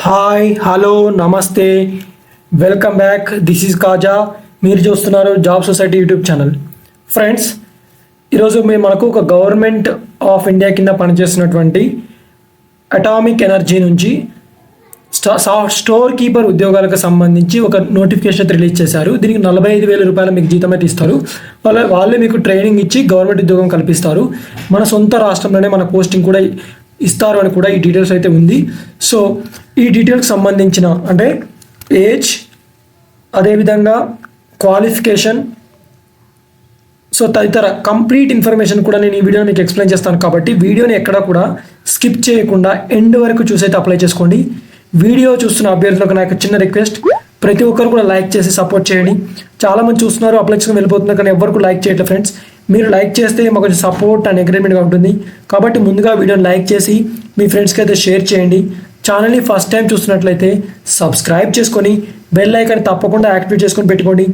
Hi hello నమస్తే welcome back. This is కాజా. మీరు చూస్తున్నారు job society YouTube channel. Friends, ఈరోజు మనకు ఒక గవర్నమెంట్ ఆఫ్ ఇండియా కింద పనిచేస్తున్నటువంటి అటామిక్ ఎనర్జీ నుంచి స్టోర్ కీపర్ ఉద్యోగాలకు సంబంధించి ఒక నోటిఫికేషన్ రిలీజ్ చేశారు. దీనికి 45,000 రూపాయలు మీకు జీతం అయితే ఇస్తారు. వాళ్ళే మీకు ట్రైనింగ్ ఇచ్చి గవర్నమెంట్ ఉద్యోగం కల్పిస్తారు. మన సొంత రాష్ట్రంలోనే మన పోస్టింగ్ కూడా ఇస్తారు అని కూడా ఈ డీటెయిల్స్ అయితే ఉంది. సో ఈ డీటెయిల్కి సంబంధించిన అంటే ఏజ్, అదేవిధంగా క్వాలిఫికేషన్, సో తదితర కంప్లీట్ ఇన్ఫర్మేషన్ కూడా నేను ఈ వీడియోని మీకు ఎక్స్ప్లెయిన్ చేస్తాను. కాబట్టి వీడియోని ఎక్కడ కూడా స్కిప్ చేయకుండా ఎండ్ వరకు చూసైతే అప్లై చేసుకోండి. వీడియో చూస్తున్న అభ్యర్థులకు నాకు చిన్న రిక్వెస్ట్, ప్రతి ఒక్కరు కూడా లైక్ చేసి సపోర్ట్ చేయండి. చాలామంది చూస్తున్నారు, అప్లై చేసుకుని వెళ్ళిపోతున్నారు, కానీ ఎవరు లైక్ చేయట్లేదు. ఫ్రెండ్స్, మీరు లైక్ చేస్తే మాకు కొంచెం సపోర్ట్ అండ్ ఎంకరేజ్మెంట్గా ఉంటుంది. కాబట్టి ముందుగా వీడియోని లైక్ చేసి మీ ఫ్రెండ్స్కి అయితే షేర్ చేయండి. ఛానల్ని ఫస్ట్ టైం చూస్తున్నట్లయితే సబ్స్క్రైబ్ చేసుకొని బెల్ ఐకాన్ తప్పకుండా యాక్టివేట్ చేసుకొని పెట్టుకోండి.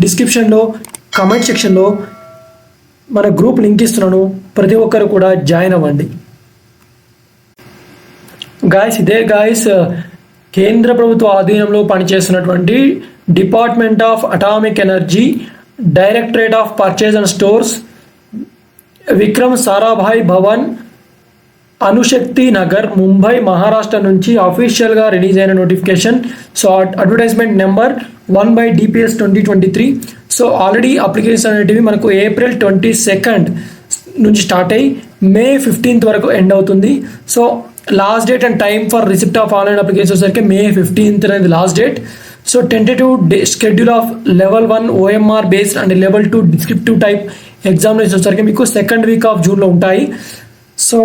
డిస్క్రిప్షన్లో కామెంట్ సెక్షన్లో మన గ్రూప్ లింక్ ఇస్తున్నాను, ప్రతి ఒక్కరు కూడా జాయిన్ అవ్వండి. ఇదే గాయస్ కేంద్ర ప్రభుత్వ ఆధీనంలో పనిచేస్తున్నటువంటి department of atomic energy, directorate of purchase and stores, Vikram Sarabhai Bhavan, Anushakti Nagar, Mumbai, Maharashtra నుంచి అఫీషియల్గా రిలీజ్ అయిన notification. So advertisement number 1/DPS 2023. So already application అనేటివి మనకు April 22 నుంచి స్టార్ట్ అయ్యి May 15 వరకు ఎండ్ అవుతుంది. So last date and time for receipt of online application వచ్చేసరికి May 15 అనేది last date. So tentative schedule of level 1 OMR based and level 2 descriptive type examination వచ్చేసరికి మీకు సెకండ్ వీక్ ఆఫ్ జూన్లో ఉంటాయి. So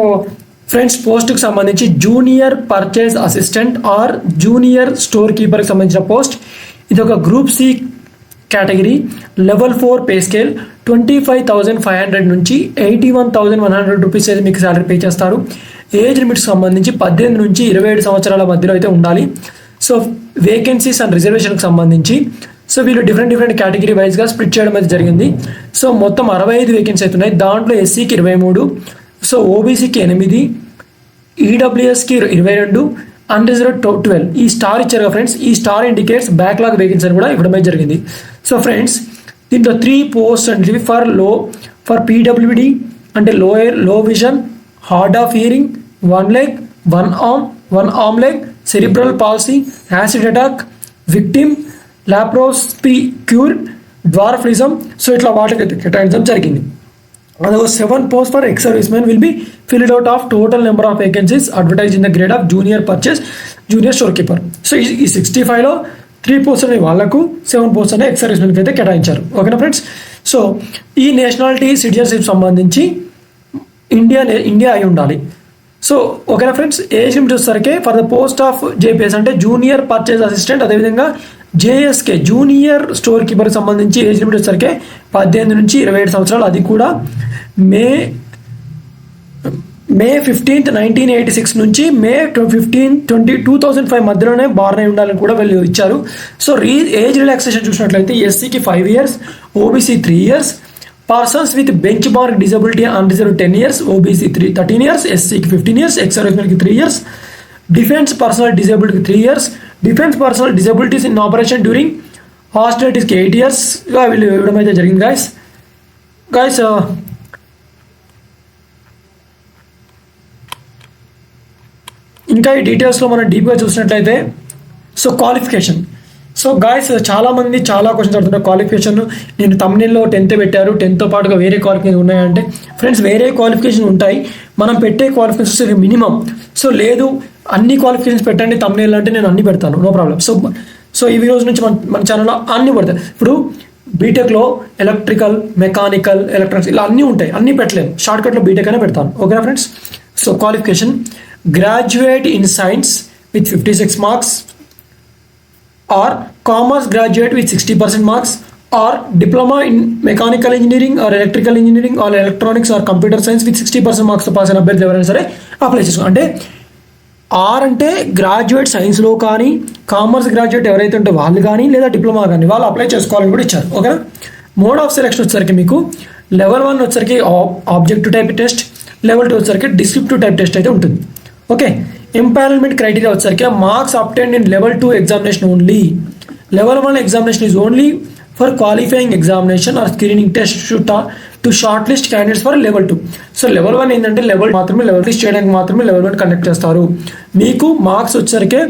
friends, పోస్ట్కి సంబంధించి junior purchase assistant or junior store కీపర్కి సంబంధించిన పోస్ట్. ఇది ఒక group C category, level 4 pay scale, 25,500 నుంచి 81,100 రూపీస్ అయితే మీకు శాలరీ పే చేస్తారు. ఏజ్ లిమిట్కి సంబంధించి 18 నుంచి 27 సంవత్సరాల మధ్యలో అయితే ఉండాలి. సో వేకెన్సీస్ అండ్ రిజర్వేషన్కి సంబంధించి సో వీళ్ళు డిఫరెంట్ కేటగిరీ వైజ్గా స్ప్లిట్ చేయడం అయితే జరిగింది. సో మొత్తం 65 వేకెన్సీ అయితే ఉన్నాయి. దాంట్లో ఎస్సీకి 23, సో ఓబీసీకి 8, ఈడబ్ల్యూఎస్కి 22, అన్రిజర్వ్డ్ 12. ఈ స్టార్ ఇచ్చారు కదా ఫ్రెండ్స్, ఈ స్టార్ ఇండికేట్స్ బ్యాక్లాగ్ వేకెన్సీ అని కూడా ఇవ్వడం జరిగింది. సో ఫ్రెండ్స్, దీంట్లో 3 పోస్ట్ అంటే ఫర్ పీడబ్ల్యూడి అంటే లో vision, hard of hearing, 1 leg, 1 arm leg, cerebral palsy, acid attack, victim, laparoscopy cure, dwarfism. So ఇట్లా వాటికి కేటాయించడం జరిగింది. అదొక 7 posts for ex-servicemen will be filled out of total number of vacancies advertised in the grade of junior purchase, junior storekeeper. So ఈ 65లో 3 posts అనే వాళ్ళకు, 7 posts అనే ex-servicemenకి అయితే కేటాయించారు. ఓకేనా ఫ్రెండ్స్? సో ఈ నేషనాలిటీ సిటిజన్షిప్ సంబంధించి ఇండియా అయి ఉండాలి. సో ఓకేనా ఫ్రెండ్స్, ఏజ్ లిమిట్ వచ్చేసరికి for the post of JPS అంటే జూనియర్ పర్చేజ్ అసిస్టెంట్, అదేవిధంగా జేఎస్కే జూనియర్ స్టోర్ కీపర్కి సంబంధించి ఏజ్ లిమిట్ వచ్చేసరికి 18 నుంచి 27 సంవత్సరాలు. అది కూడా మే 15, 1986 నుంచి May 15, 2005 మధ్యలోనే బార్న్ అయి ఉండాలని కూడా వీళ్ళు ఇచ్చారు. సో ఏజ్ రిలాక్సేషన్ చూసినట్లయితే ఎస్సీకి 5 years, OBC 3 years, persons with benchmark disability unreserved 10 years, OBC 13 years, ఎస్సీకి 15 years, ఎక్స్-సర్వీస్మెన్కి 3 years, డిఫెన్స్ పర్సనల్ డిజబిలిటీకి 3 years, defence personnel disabilities in operation during హాస్టిలిటీస్కి 8 yearsగా వీళ్ళు ఇవ్వడం అయితే జరిగింది. గాయస్ ఇంకా ఈ డీటెయిల్స్లో మనం డీప్గా చూసినట్లయితే సో క్వాలిఫికేషన్. సో గాయస్ చాలామంది చాలా క్వశ్చన్స్ అడుగుతున్నారు. క్వాలిఫికేషన్ నేను తమ్నెల్లో 10th పెట్టారు, 10th పాటుగా వేరే క్వాలిఫికేషన్ ఉన్నాయంటే ఫ్రెండ్స్, వేరే క్వాలిఫికేషన్ ఉంటాయి. మనం పెట్టే క్వాలిఫికేషన్స్ మినిమం. సో లేదు అన్ని క్వాలిఫికేషన్స్ పెట్టండి తమ్నెల్ అంటే నేను అన్ని పెడతాను, నో ప్రాబ్లం. సో ఈ రోజు నుంచి మన ఛానల్లో అన్ని పెడతాయి. ఇప్పుడు బీటెక్లో ఎలక్ట్రికల్, మెకానికల్, ఎలక్ట్రానిక్స్ ఇలా అన్నీ ఉంటాయి, అన్నీ పెట్టలేను. షార్ట్కట్లో బీటెక్ అనే పెడతాను. ఓకేనా friends? So qualification graduate in science with 56 marks, or commerce graduate with 60% marks, or diploma in mechanical engineering or electrical engineering or electronics or computer science with 60% marks తో pass అయిన అభ్యర్థి ఎవరైనా సరే అప్లై చేసుకో. అంటే ఆర్ అంటే graduate సైన్స్లో కానీ, కామర్స్ గ్రాడ్యుయేట్ ఎవరైతే ఉంటే వాళ్ళు కానీ, లేదా డిప్లొమా కానీ వాళ్ళు అప్లై చేసుకోవాలని కూడా ఇచ్చారు. ఓకేనా? మోడ్ ఆఫ్ సెలెక్షన్ వచ్చేసరికి మీకు లెవెల్ 1 వచ్చేసరికి ఆబ్జెక్టివ్ టైప్ టెస్ట్, లెవెల్ 2 వచ్చేసరికి డిస్క్రిప్టివ్ టైప్ టెస్ట్ అయితే ఉంటుంది. ఓకే, ఎంపానల్మెంట్ క్రైటీరియా వచ్చేసరికి marks obtained in level 2 examination only. Level 1 examination is only for qualifying examination or screening test to short list candidates for level 2. So level 1 ఏంటంటే level మాత్రమే, level list చేయడానికి మాత్రమే level 1 conduct చేస్తారు. మీకు marks వచ్చేసరికి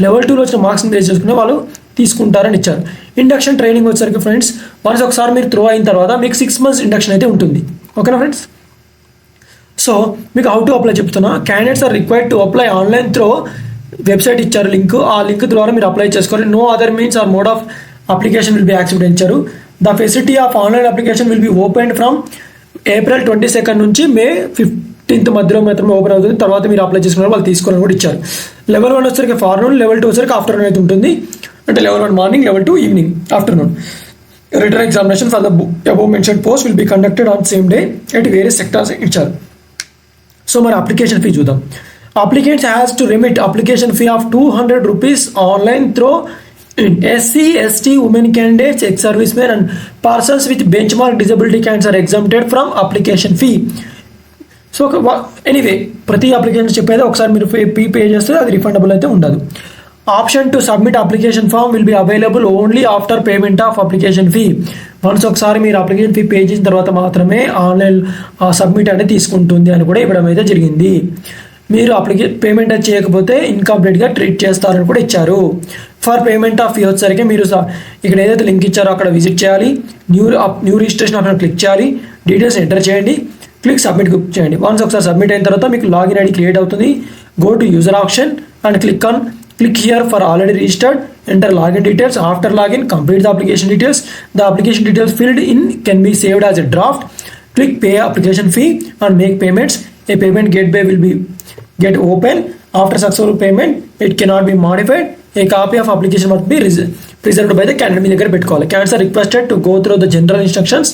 level 2లో వచ్చిన మార్క్స్ని base చేసుకునే వాళ్ళు తీసుకుంటారని ఇచ్చారు. ఇండక్షన్ ట్రైనింగ్ వచ్చేసరికి ఫ్రెండ్స్ వన్స్ ఒకసారి మీరు త్రో అయిన తర్వాత మీకు 6 months ఇండక్షన్ అయితే ఉంటుంది. ఓకేనా ఫ్రెండ్స్? సో మీకు హౌ టు అప్లై చెప్తున్నా. Candidates are required to apply online through website ఇచ్చారు లింక్, ఆ లింక్ ద్వారా మీరు అప్లై చేసుకోవాలి. No other means or mode of application will be accepted ఇచ్చారు. The facility of online application will be open from April 22 నుంచి May 15 మధ్యలో మాత్రమే open అవుతుంది. తర్వాత మీరు అప్లై చేసుకున్నారు వాళ్ళు తీసుకోవాలని కూడా ఇచ్చారు. లెవెల్ 1 వచ్చరికి ఫార్నూన్, లెవెల్ 2 వచ్చరికి ఆఫ్టర్నూన్ అయితే ఉంటుంది. అంటే level 1 morning, level 2 evening afternoon. Written examination for the above mentioned post will be conducted on same day at various sectors ఇచ్చారు. సో మరి అప్లికేషన్ ఫీ చూద్దాం. Applicants has to remit application fee of 200 rupees online throw SC, ST, women candidates, ex-servicemen and persons with benchmark disability candidates are exempted from application fee. So anyway ప్రతి application చెప్పేది ఒకసారి మీరు fee pay చేస్తే అది refundable అయితే ఉండదు. Option to submit application form will be available only after payment of application fee. Once ఒకసారి మీరు అప్లికేషన్ ఫీ పే చేసిన తర్వాత మాత్రమే ఆన్లైన్ సబ్మిట్ అనేది తీసుకుంటుంది అని కూడా ఇవ్వడం అయితే జరిగింది. మీరు పేమెంట్ చేయకపోతే ఇన్కంప్లీట్గా ట్రీట్ చేస్తారని కూడా ఇచ్చారు. ఫర్ పేమెంట్ ఆఫ్ ఫీ వచ్చేసరికి మీరు ఇక్కడ ఏదైతే లింక్ ఇచ్చారో అక్కడ విజిట్ చేయాలి, న్యూ రిజిస్ట్రేషన్ ఆప్షన్ క్లిక్ చేయాలి, డీటెయిల్స్ ఎంటర్ చేయండి, క్లిక్ సబ్మిట్ చేయండి. వన్స్ ఒకసారి సబ్మిట్ అయిన తర్వాత మీకు లాగిన్ ఐడి క్రియేట్ అవుతుంది. Go to user option and click here for already registered, enter login details. After login complete the application details. The application details filled in can be saved as a draft. Click pay application fee and make payments. A payment gateway will be get open. After successful payment it cannot be modified. A copy of application must be preserved by the candidate. మీ దగ్గర పెట్టుకోవాలి. Candidates are requested to go through the general instructions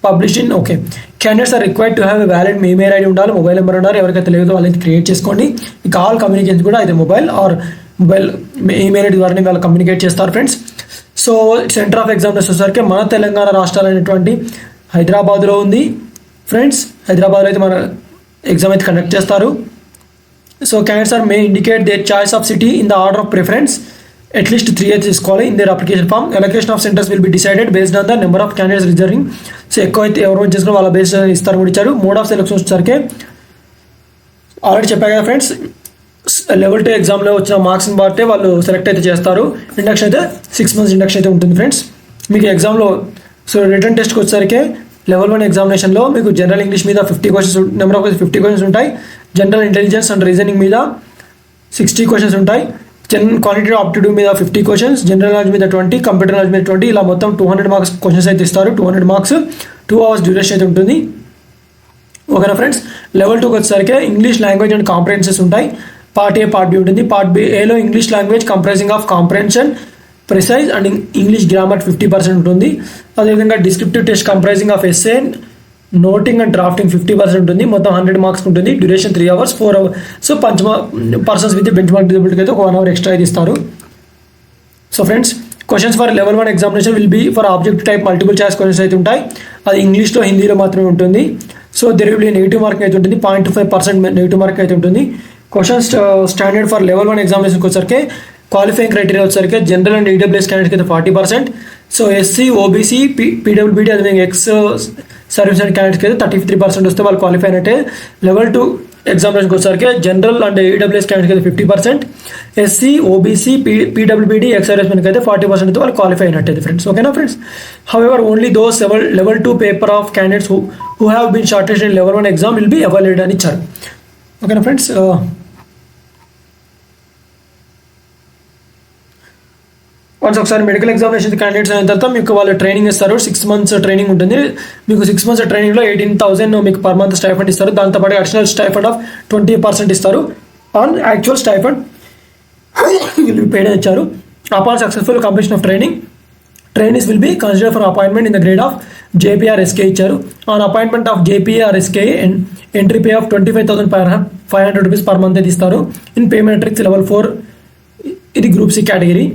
published in okay. Candidates are required to have a valid email ID ఉండాలి, mobile number ఉండాలి. ఎవరికైతే లేదో వాళ్ళని create చేసుకోండి. ఇక all communication కూడా అయితే మొబైల్ ఈమెయిల్ ఐడి ద్వారానే వాళ్ళు కమ్యూనికేట్ చేస్తారు friends. So centre of examination వచ్చేసరికి మన తెలంగాణ రాష్ట్రాలైనటువంటి హైదరాబాద్లో ఉంది ఫ్రెండ్స్. హైదరాబాద్లో అయితే మన ఎగ్జామ్ అయితే కండక్ట్ చేస్తారు. So candidates are may indicate their choice of city in the order of preference. At least 3 years తీసుకోవాలి in their application form. Allocation of centers will be decided based on the number of candidates reserving. So ఎక్కువ అయితే ఎవరు చేసుకుని వాళ్ళ base ఇస్తారు కూడా ఇచ్చారు. Mode of selection వచ్చేసరికి ఆల్రెడీ చెప్పా కదా ఫ్రెండ్స్, లెవెల్ 2 ఎగ్జామ్లో వచ్చిన మార్క్స్ని బట్టి వాళ్ళు సెలెక్ట్ అయితే చేస్తారు. ఇండక్షన్ అయితే 6 months ఇండక్షన్ అయితే ఉంటుంది ఫ్రెండ్స్. మీకు ఎగ్జామ్లో సో రిటర్న్ టెస్ట్కి వచ్చేసరికి లెవెల్ 1 ఎగ్జామినేషన్లో మీకు జనరల్ ఇంగ్లీష్ మీద 50 questions, నెంబర్ ఆఫ్ 50 questions ఉంటాయి. జనరల్ ఇంటెలిజెన్స్ అండ్ రీజనింగ్ మీద 60 questions ఉంటాయి. క్వాంటిటేటివ్ ఆప్టిట్యూడ్ మీద 50 questions, జనరల్ నాలెడ్జ్ మీద 20, కంప్యూటర్ నాలెడ్జ్ మీద 20, ఇలా మొత్తం 200 marks క్వశ్చన్స్ అయితే ఇస్తారు. 200 marks, 2 hours డ్యూరేషన్ అయితే ఉంటుంది. ఓకేనా ఫ్రెండ్స్? లెవెల్ 2కి వచ్చేసరికి ఇంగ్లీష్ లాంగ్వేజ్ అండ్ కాంప్రహెన్షన్స్ ఉంటాయి. పార్ట్ ఏ, పార్ట్ బి ఉంటుంది. పార్ట్ బి ఏలో English language comprising of comprehension, precise and English grammar 50% ఉంటుంది. అదేవిధంగా descriptive test comprising of essay, noting and drafting 50% ఉంటుంది. మొత్తం 100 marks ఉంటుంది. Duration 3 hours, 4 hours. So persons with benchmark disability అయితే ఒక 1 hour extra అయితే ఇస్తారు. So friends questions for level 1 examination will be for objective type multiple choice questions అయితే ఉంటాయి. అది ఇంగ్లీష్లో, హిందీలో మాత్రమే ఉంటుంది. So there will be negative mark అయితే ఉంటుంది. 0.25% నెగిటివ్ మార్క్ అయితే ఉంటుంది. క్వశ్చన్స్ స్టాండర్డ్ ఫర్ లెవెల్ 1 ఎగ్జామినేషన్కి వచ్చరికి క్వాలిఫైయింగ్ క్రైటీరియా వచ్చరికి జనరల్ అండ్ ఈడబ్ల్యూఎస్ క్యాండిడేట్కి అయితే 40%. సో ఎస్సీ, ఓబీసీ, పీడబ్ల్యూబీడీ అదేవిధంగా ఎక్స్ సర్వీస్ అండ్ క్యాండిడేట్కి అయితే 33% వస్తే వాళ్ళు క్వాలిఫై అయినట్టే. లెవెల్ 2 ఎగ్జామినేషన్కి వచ్చరికి జనరల్ అండ్ ఈడబ్ల్యూఎస్ క్యాండిడేట్కి అయితే 50%, ఎస్సీ, ఓబీసీ, పీడబ్ల్యూబీడీ, ఎక్స్ సర్వీస్ మెన్కి అయితే 40% అయితే వాళ్ళు క్వాలిఫై అయినట్టే ఫ్రెండ్స్. ఓకేనా friends? However only those level 2 paper of candidates who have been short listed in level 1 exam will be evaluated అని ఇచ్చారు. ఓకేనా ఫ్రెండ్స్? వన్స్ ఒకసారి మెడికల్ ఎగ్జామినేషన్ క్యాండిడేట్స్ అయిన తర్వాత మీకు వాళ్ళు ట్రైనింగ్ ఇస్తారు. 6 months ట్రైనింగ్ ఉంటుంది. మీకు 6 months ట్రైనింగ్లో 18,000 మీకు పర్ మంత్ స్టైఫండ్ ఇస్తారు. దాంతోపాటు అడిషనల్ స్టైఫండ్ ఆఫ్ 20% ఇస్తారు. On actual stipend will be paid ఇచ్చారు. Upon successful completion of training, trainees will be consider for appointment in the grade of JPRSK ఇచ్చారు. On appointment of JPRSK entry pay of 25,500 rupees per month అయితే ఇస్తారు. In pay matrix level 4 ఇది group C category.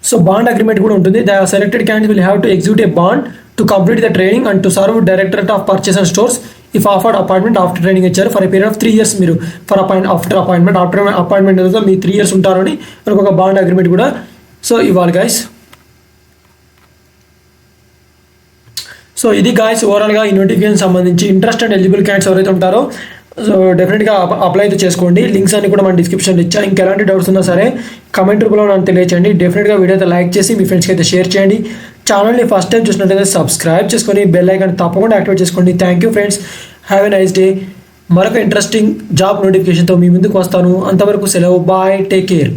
So bond agreement కూడా ఉంటుంది. The selected candidate will have to execute a bond to complete the training and to serve directorate of purchase and stores if offered appointment after training ఇచ్చారు for period of 3 years మీరు after appointment తర్వాత మీ 3 years ఉంటారని మనకు ఒక bond agreement కూడా so ఇవ్వాలి guys. So ఇది guys ఓవరాల్గా ఈ నోటిఫికేషన్ సంబంధించి ఇంట్రెస్ట్ అండ్ ఎలిజిబుల్ క్యాండిడేట్స్ ఎవరైతే ఉంటారో సో డెఫినెట్గా అప్లై అయితే చేసుకోండి. లింక్స్ అన్ని కూడా మన డిస్క్రిప్షన్లో ఇచ్చా. ఇంకెలాంటి డౌట్స్ ఉన్నా సరే కమెంట్ రూపంలో నాకు తెలియచేయండి. డెఫినెట్గా వీడియో అయితే లైక్ చేసి మీ ఫ్రెండ్స్కి అయితే షేర్ చేయండి. ఛానల్ని ఫస్ట్ టైం చూసినట్లయితే సబ్స్క్రైబ్ చేసుకొని బెల్ ఐకాన్ తప్పకుండా యాక్టివేట్ చేసుకోండి. Thank you friends, have a nice day. మరొక ఇంట్రెస్టింగ్ జాబ్ నోటిఫికేషన్తో మీ ముందుకు వస్తాను. అంతవరకు సెలవు, బాయ్, టేక్ కేర్.